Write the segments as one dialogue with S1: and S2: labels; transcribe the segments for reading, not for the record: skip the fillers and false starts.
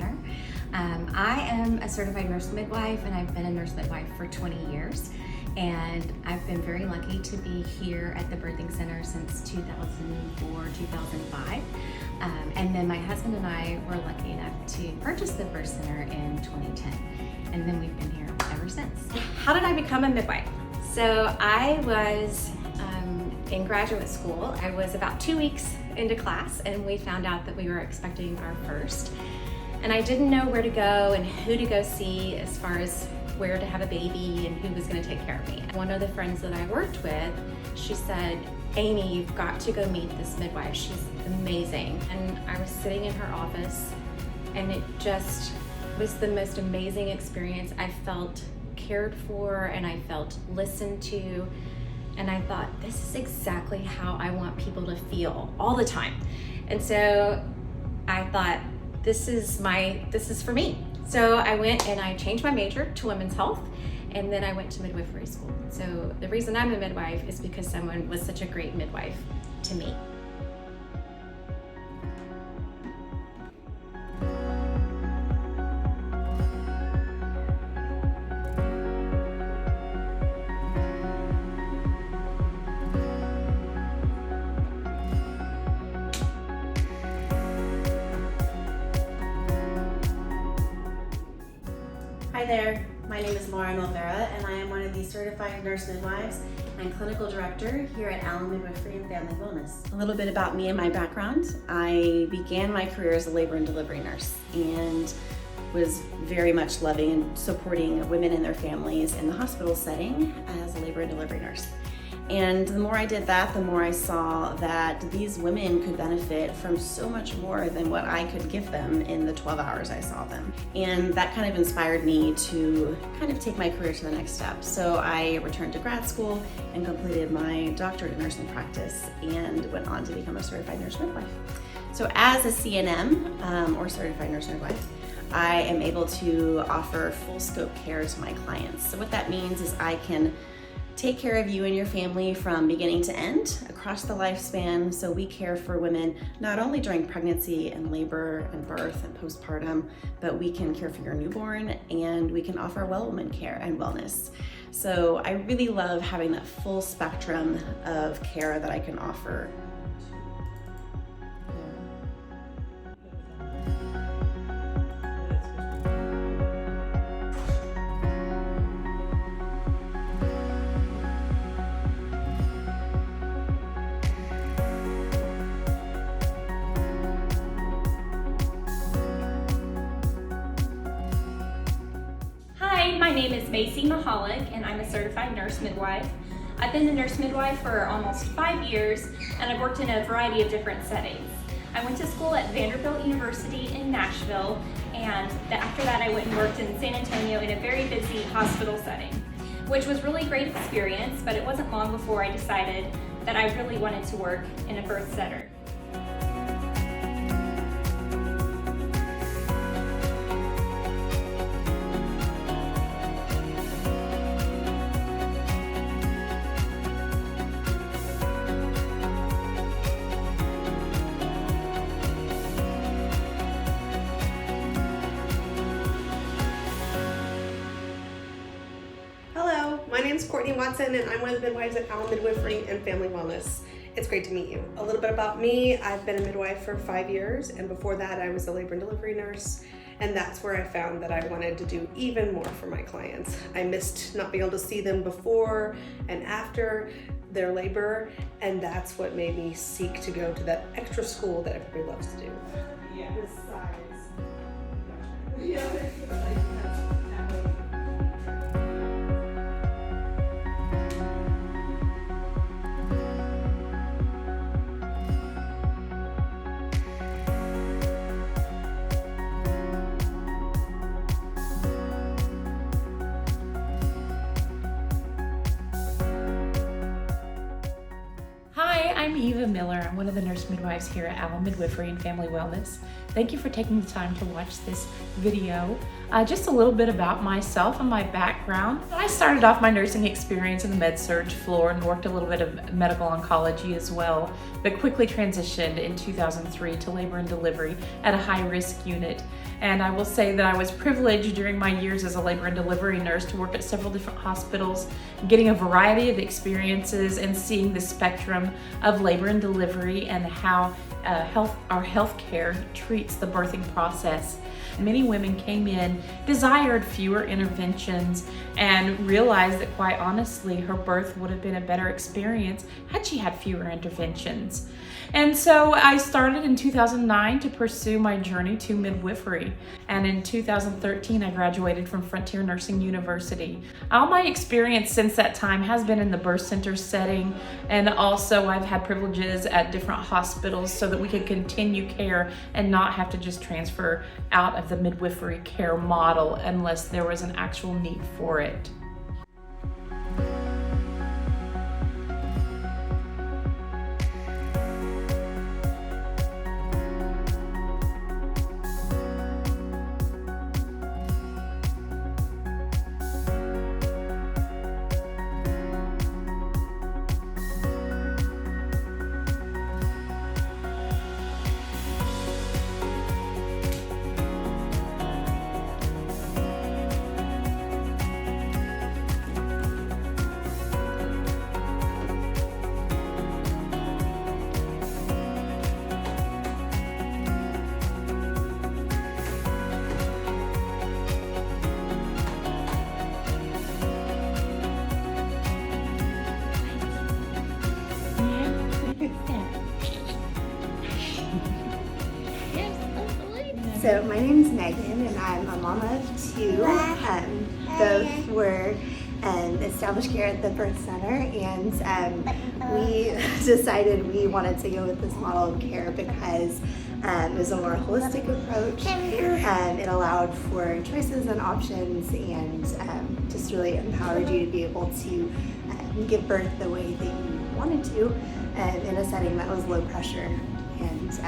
S1: Center. I am a certified nurse midwife, and I've been a nurse midwife for 20 years. And I've been very lucky to be here at the birthing center since 2004, 2005. And then my husband and I were lucky enough to purchase the birth center in 2010. And then we've been here ever since.
S2: How did I become a midwife?
S1: So I was in graduate school. I was about 2 weeks into class, and we found out that we were expecting our first. And I didn't know where to go and who to go see as far as where to have a baby and who was going to take care of me. One of the friends that I worked with, she said, "Amy, you've got to go meet this midwife. She's amazing." And I was sitting in her office, and it just was the most amazing experience. I felt cared for, and I felt listened to, and I thought, this is exactly how I want people to feel all the time. And so I thought, this is for me. So I went and I changed my major to women's health, and then I went to midwifery school. So the reason I'm a midwife is because someone was such a great midwife to me.
S3: Hi there, my name is Laura Olvera, and I am one of the certified nurse midwives and clinical director here at Midwifery Family Wellness. A little bit about me and my background. I began my career as a labor and delivery nurse and was very much loving and supporting women and their families in the hospital setting as a labor and delivery nurse. And the more I did that, the more I saw that these women could benefit from so much more than what I could give them in the 12 hours I saw them. And that kind of inspired me to kind of take my career to the next step. So I returned to grad school and completed my doctorate in nursing practice and went on to become a certified nurse midwife. So as a CNM, or certified nurse midwife, I am able to offer full scope care to my clients. So what that means is I can take care of you and your family from beginning to end across the lifespan. So we care for women not only during pregnancy and labor and birth and postpartum, but we can care for your newborn, and we can offer well woman care and wellness. So I really love having that full spectrum of care that I can offer.
S2: My name is Macy Mahalik, and I'm a certified nurse midwife. I've been a nurse midwife for almost 5 years, and I've worked in a variety of different settings. I went to school at Vanderbilt University in Nashville, and after that I went and worked in San Antonio in a very busy hospital setting, which was really a great experience, but it wasn't long before I decided that I really wanted to work in a birth center.
S4: My name's Courtney Watson, and I'm one of the midwives at Midwifery and Family Wellness. It's great to meet you. A little bit about me: I've been a midwife for 5 years, and before that I was a labor and delivery nurse, and that's where I found that I wanted to do even more for my clients. I missed not being able to see them before and after their labor, and that's what made me seek to go to that extra school that everybody loves to do. Yeah. The size. Yeah.
S5: I'm Eva Miller. I'm one of the nurse midwives here at Midwifery and Family Wellness. Thank you for taking the time to watch this video. Just a little bit about myself and my background. I started off my nursing experience in the med-surg floor and worked a little bit of medical oncology as well, but quickly transitioned in 2003 to labor and delivery at a high-risk unit. And I will say that I was privileged during my years as a labor and delivery nurse to work at several different hospitals, getting a variety of experiences and seeing the spectrum of labor and delivery and how our healthcare treats the birthing process. Many women came in, desired fewer interventions, and realized that quite honestly, her birth would have been a better experience had she had fewer interventions. And so I started in 2009 to pursue my journey to midwifery. And in 2013, I graduated from Frontier Nursing University. All my experience since that time has been in the birth center setting, and also I've had privileges at different hospitals so that we could continue care and not have to just transfer out of the midwifery care model unless there was an actual need for it.
S3: So my name is Megan and I'm a mama of two. Both were established care at the birth center, and we decided we wanted to go with this model of care because it was a more holistic approach. It allowed for choices and options and just really empowered you to be able to give birth the way that you wanted to in a setting that was low pressure. And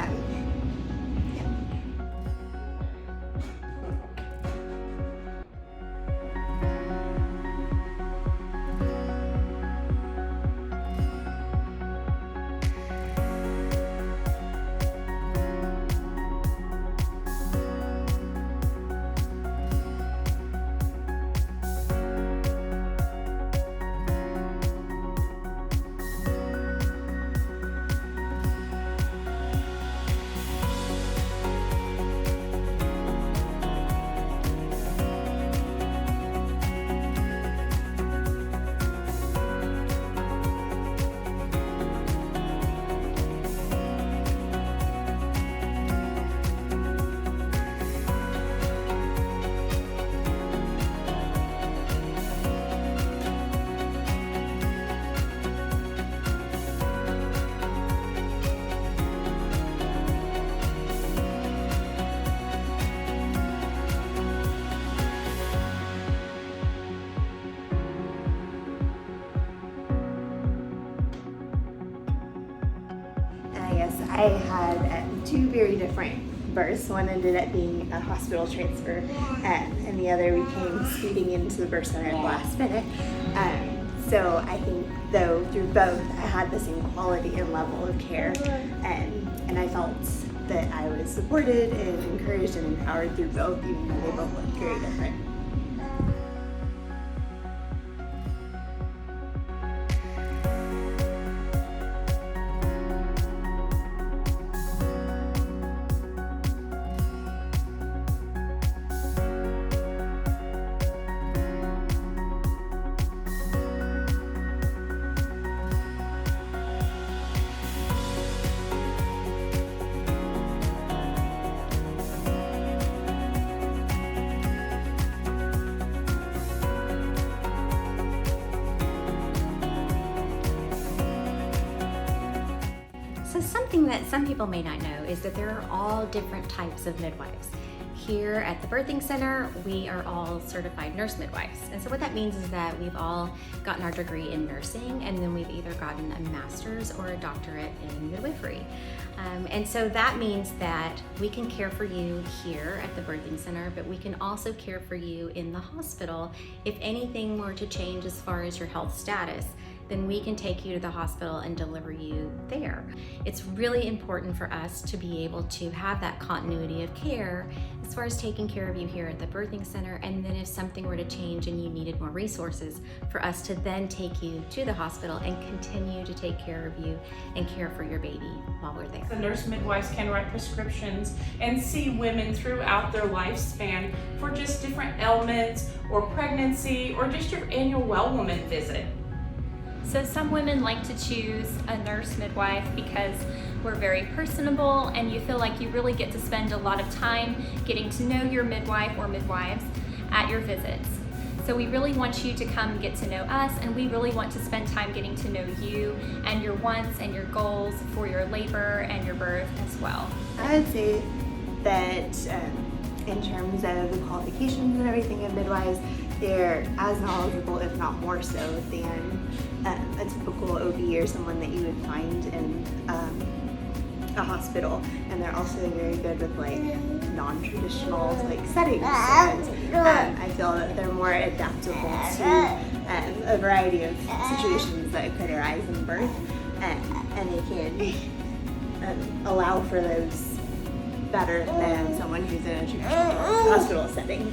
S3: I had two very different births. One ended up being a hospital transfer, and the other we came speeding into the birth center at the last minute. So I think, though, through both, I had the same quality and level of care, and I felt that I was supported and encouraged and empowered through both, even though they both looked very different.
S1: So something that some people may not know is that there are all different types of midwives. Here at the birthing center, we are all certified nurse midwives. And so what that means is that we've all gotten our degree in nursing, and then we've either gotten a master's or a doctorate in midwifery. And so that means that we can care for you here at the birthing center, but we can also care for you in the hospital. If anything were to change as far as your health status, then we can take you to the hospital and deliver you there. It's really important for us to be able to have that continuity of care as far as taking care of you here at the birthing center, and then if something were to change and you needed more resources, for us to then take you to the hospital and continue to take care of you and care for your baby while we're there.
S5: The nurse midwives can write prescriptions and see women throughout their lifespan for just different ailments or pregnancy or just your annual well woman visit.
S2: So some women like to choose a nurse midwife because we're very personable and you feel like you really get to spend a lot of time getting to know your midwife or midwives at your visits. So we really want you to come get to know us, and we really want to spend time getting to know you and your wants and your goals for your labor and your birth as well.
S6: I would say that in terms of the qualifications and everything of midwives, they're as knowledgeable, if not more so, than a typical OB or someone that you would find in a hospital. And they're also very good with like non-traditional settings. And I feel that they're more adaptable to a variety of situations that could arise in birth, and they can allow for those better than someone who's in a traditional hospital setting.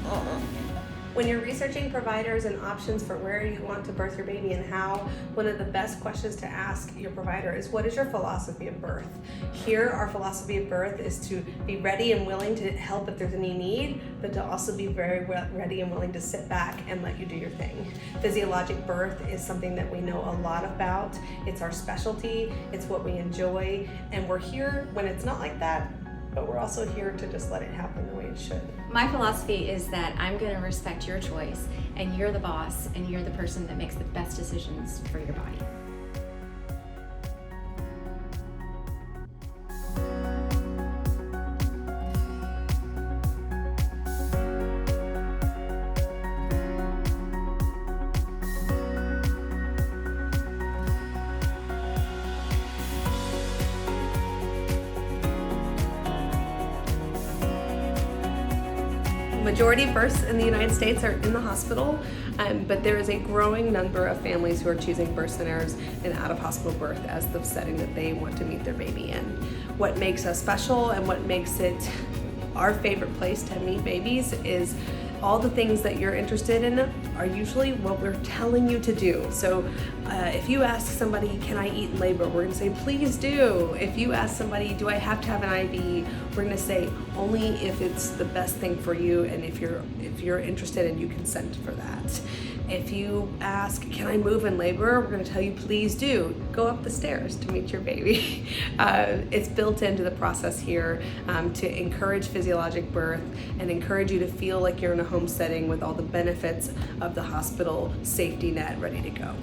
S4: When you're researching providers and options for where you want to birth your baby and how, one of the best questions to ask your provider is, what is your philosophy of birth? Here, our philosophy of birth is to be ready and willing to help if there's any need, but to also be very ready and willing to sit back and let you do your thing. Physiologic birth is something that we know a lot about. It's our specialty, it's what we enjoy, and we're here when it's not like that, but we're also here to just let it happen the way it should.
S1: My philosophy is that I'm going to respect your choice, and you're the boss, and you're the person that makes the best decisions for your body.
S4: Majority of births in the United States are in the hospital, but there is a growing number of families who are choosing birth centers and out-of-hospital birth as the setting that they want to meet their baby in. What makes us special and what makes it our favorite place to meet babies is all the things that you're interested in are usually what we're telling you to do. So if you ask somebody, can I eat in labor? We're gonna say, please do. If you ask somebody, do I have to have an IV? We're gonna say, only if it's the best thing for you and if you're interested and you consent for that. If you ask, can I move in labor? We're gonna tell you, please do. Go up the stairs to meet your baby. It's built into the process here to encourage physiologic birth and encourage you to feel like you're in a home setting with all the benefits of the hospital safety net ready to go.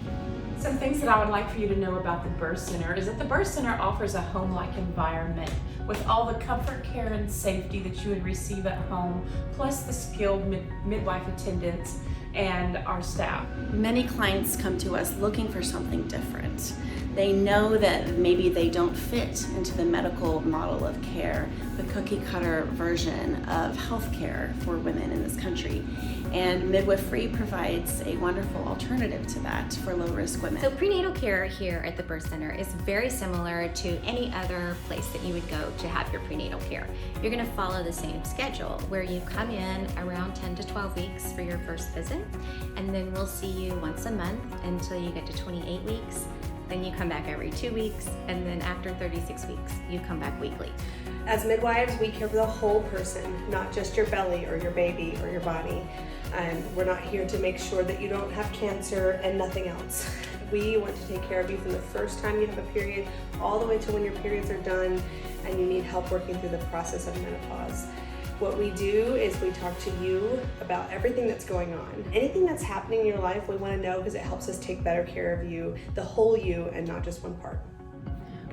S5: Some things that I would like for you to know about the birth center is that the birth center offers a home-like environment with all the comfort, care, and safety that you would receive at home, plus the skilled midwife attendants and our staff.
S3: Many clients come to us looking for something different. They know that maybe they don't fit into the medical model of care, the cookie cutter version of healthcare for women in this country. And midwifery provides a wonderful alternative to that for low-risk women.
S1: So prenatal care here at the birth center is very similar to any other place that you would go to have your prenatal care. You're going to follow the same schedule where you come in around 10 to 12 weeks for your first visit, and then we'll see you once a month until you get to 28 weeks. Then you come back every 2 weeks, and then after 36 weeks, you come back weekly.
S4: As midwives, we care for the whole person, not just your belly or your baby or your body. We're not here to make sure that you don't have cancer and nothing else. We want to take care of you from the first time you have a period all the way to when your periods are done and you need help working through the process of menopause. What we do is we talk to you about everything that's going on. Anything that's happening in your life, we want to know because it helps us take better care of you, the whole you, and not just one part.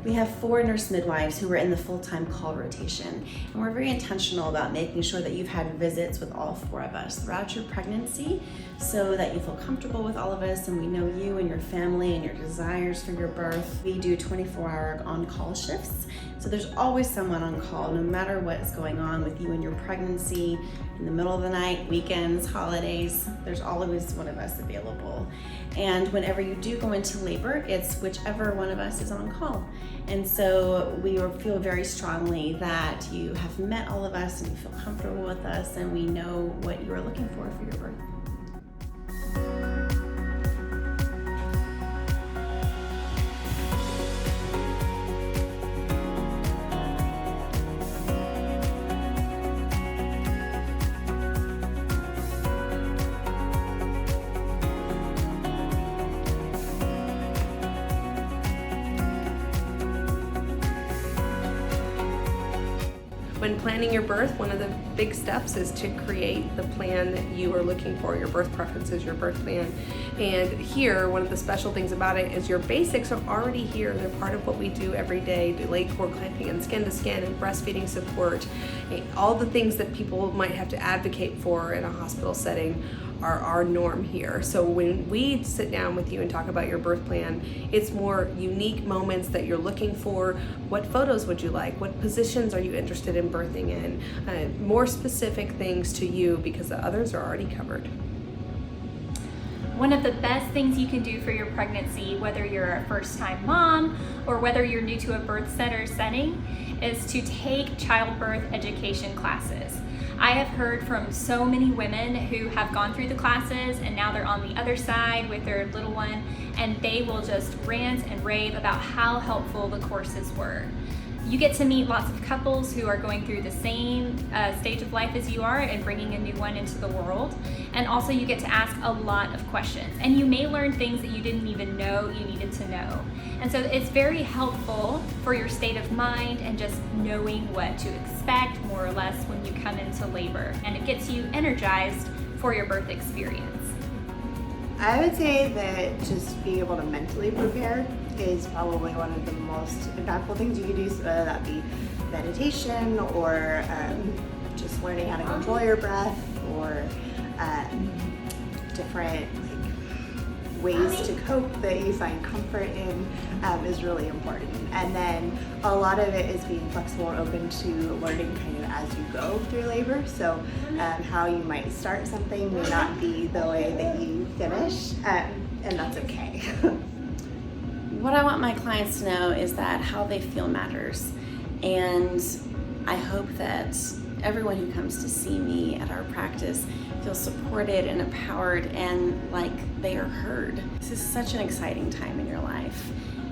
S3: We have 4 nurse midwives who are in the full-time call rotation, and we're very intentional about making sure that you've had visits with all 4 of us throughout your pregnancy so that you feel comfortable with all of us and we know you and your family and your desires for your birth. We do 24-hour on-call shifts, so there's always someone on call no matter what's going on with you in your pregnancy, in the middle of the night, weekends, holidays, there's always one of us available. And whenever you do go into labor, it's whichever one of us is on call. And so we feel very strongly that you have met all of us and you feel comfortable with us and we know what you are looking for your birth.
S4: When planning your birth, one of the big steps is to create the plan that you are looking for, your birth preferences, your birth plan. And here, one of the special things about it is your basics are already here. They're part of what we do every day, delayed cord clamping and skin to skin and breastfeeding support. All the things that people might have to advocate for in a hospital setting are our norm here. So when we sit down with you and talk about your birth plan, it's more unique moments that you're looking for. What photos would you like? What positions are you interested in birthing in? More specific things to you because the others are already covered.
S2: One of the best things you can do for your pregnancy, whether you're a first-time mom or whether you're new to a birth center setting, is to take childbirth education classes. I have heard from so many women who have gone through the classes and now they're on the other side with their little one, and they will just rant and rave about how helpful the courses were. You get to meet lots of couples who are going through the same stage of life as you are and bringing a new one into the world. And also you get to ask a lot of questions. And you may learn things that you didn't even know you needed to know. And so it's very helpful for your state of mind and just knowing what to expect more or less when you come into labor. And it gets you energized for your birth experience.
S6: I would say that just being able to mentally prepare is probably one of the most impactful things you can do, so whether that be meditation or just learning how to control your breath or different ways to cope that you find comfort in is really important. And then a lot of it is being flexible and open to learning kind of as you go through labor. So how you might start something may not be the way that you finish, and that's okay.
S3: What I want my clients to know is that how they feel matters. And I hope that everyone who comes to see me at our practice feels supported and empowered and like they are heard. This is such an exciting time in your life.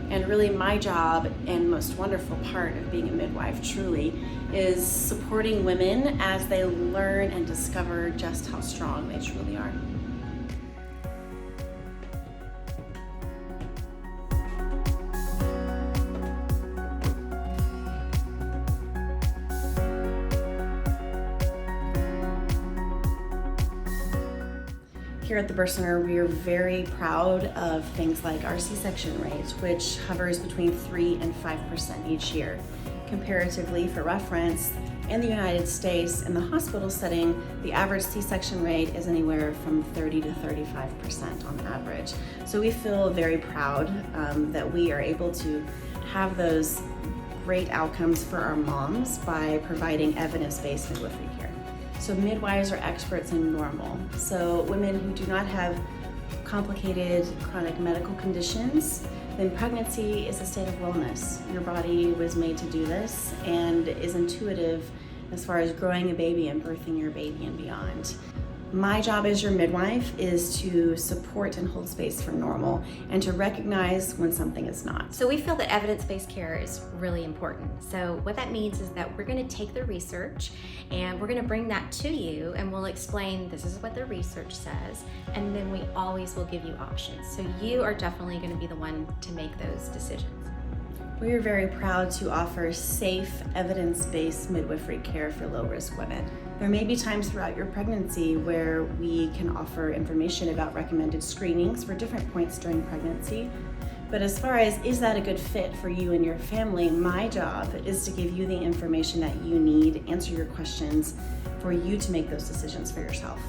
S3: And really my job and most wonderful part of being a midwife truly is supporting women as they learn and discover just how strong they truly are. Here at the Birth Center, we are very proud of things like our C-section rate, which hovers between 3 and 5% each year. Comparatively, for reference, in the United States, in the hospital setting, the average C-section rate is anywhere from 30 to 35% on average. So we feel very proud that we are able to have those great outcomes for our moms by providing evidence-based midwifery care. So midwives are experts in normal. So women who do not have complicated chronic medical conditions, then pregnancy is a state of wellness. Your body was made to do this and is intuitive as far as growing a baby and birthing your baby and beyond. My job as your midwife is to support and hold space for normal and to recognize when something is not.
S1: So we feel that evidence-based care is really important. So what that means is that we're going to take the research and we're going to bring that to you, and we'll explain this is what the research says, and then we always will give you options. So you are definitely going to be the one to make those decisions.
S3: We are very proud to offer safe, evidence-based midwifery care for low-risk women. There may be times throughout your pregnancy where we can offer information about recommended screenings for different points during pregnancy. But as far as is that a good fit for you and your family, my job is to give you the information that you need, answer your questions for you to make those decisions for yourself.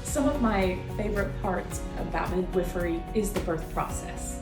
S5: Some of my favorite parts about midwifery is the birth process.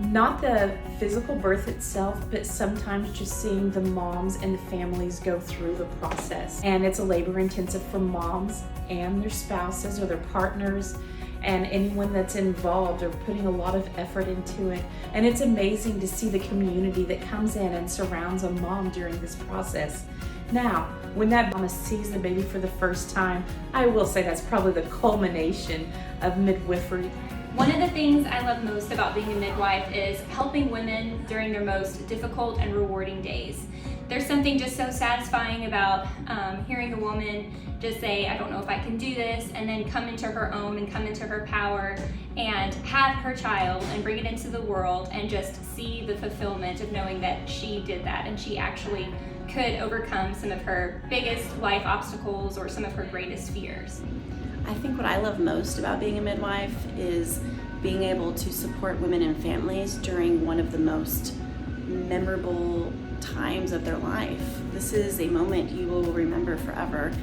S5: Not the physical birth itself, but sometimes just seeing the moms and the families go through the process. And it's a labor intensive for moms and their spouses or their partners, and anyone that's involved are putting a lot of effort into it. And it's amazing to see the community that comes in and surrounds a mom during this process. Now, when that mama sees the baby for the first time, I will say that's probably the culmination of midwifery.
S2: One of the things I love most about being a midwife is helping women during their most difficult and rewarding days. There's something just so satisfying about hearing a woman just say, I don't know if I can do this, and then come into her own and come into her power and have her child and bring it into the world and just see the fulfillment of knowing that she did that and she actually could overcome some of her biggest life obstacles or some of her greatest fears.
S3: I think what I love most about being a midwife is being able to support women and families during one of the most memorable times of their life. This is a moment you will remember forever,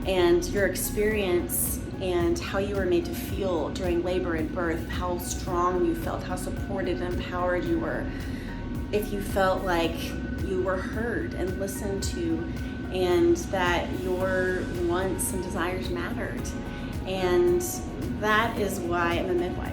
S3: and your experience and how you were made to feel during labor and birth, how strong you felt, how supported and empowered you were, if you felt like you were heard and listened to, and that your wants and desires mattered. And that is why I'm a midwife.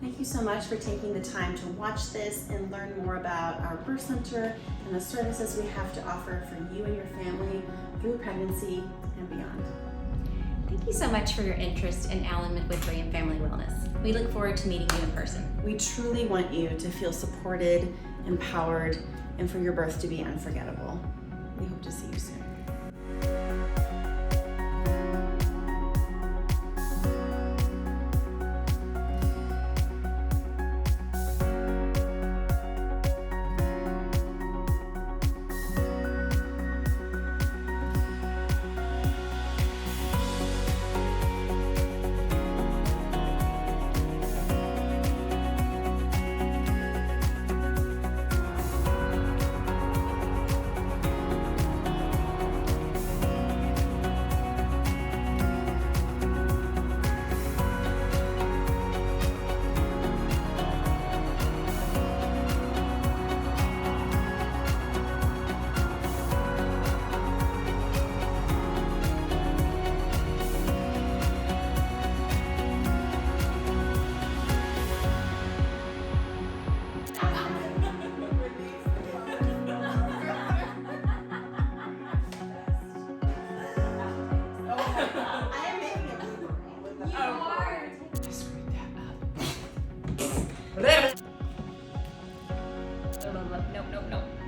S3: Thank you so much for taking the time to watch this and learn more about our birth center and the services we have to offer for you and your family through pregnancy and beyond.
S1: Thank you so much for your interest in Allen Midwifery and Family Wellness. We look forward to meeting you in person.
S3: We truly want you to feel supported, empowered, and for your birth to be unforgettable. We hope to see you soon.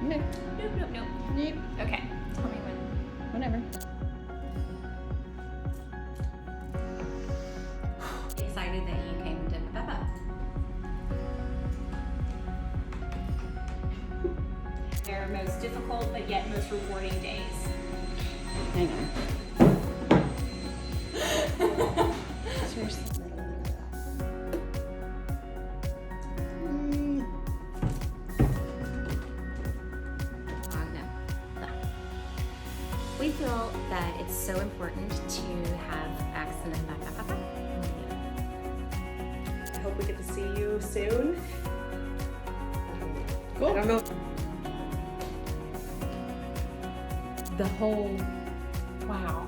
S2: Nope. Okay. Tell me when.
S3: Whenever.
S1: Excited that you came to Peppa.
S2: Their most difficult but yet most rewarding days.
S3: I know. Seriously.
S1: We feel that it's so important to have access to Peppa.
S4: I hope we get to see you soon.
S3: Cool.
S4: I don't know.
S5: The whole, wow.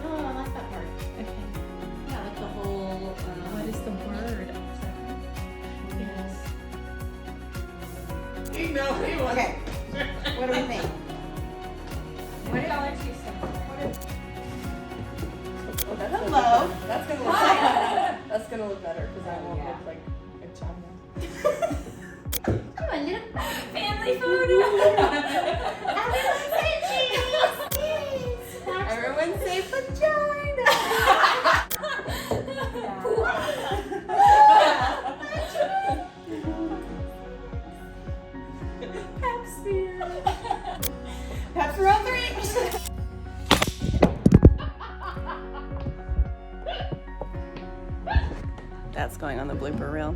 S3: Oh, I like that part.
S5: Okay.
S3: Yeah, like the whole
S7: Hello. That's gonna look better. That's gonna look better because I won't look like a child.
S2: Come on, little family photo.
S7: Everyone say vagina. Pap smear. Pap smear on 3. That's going on the blooper reel.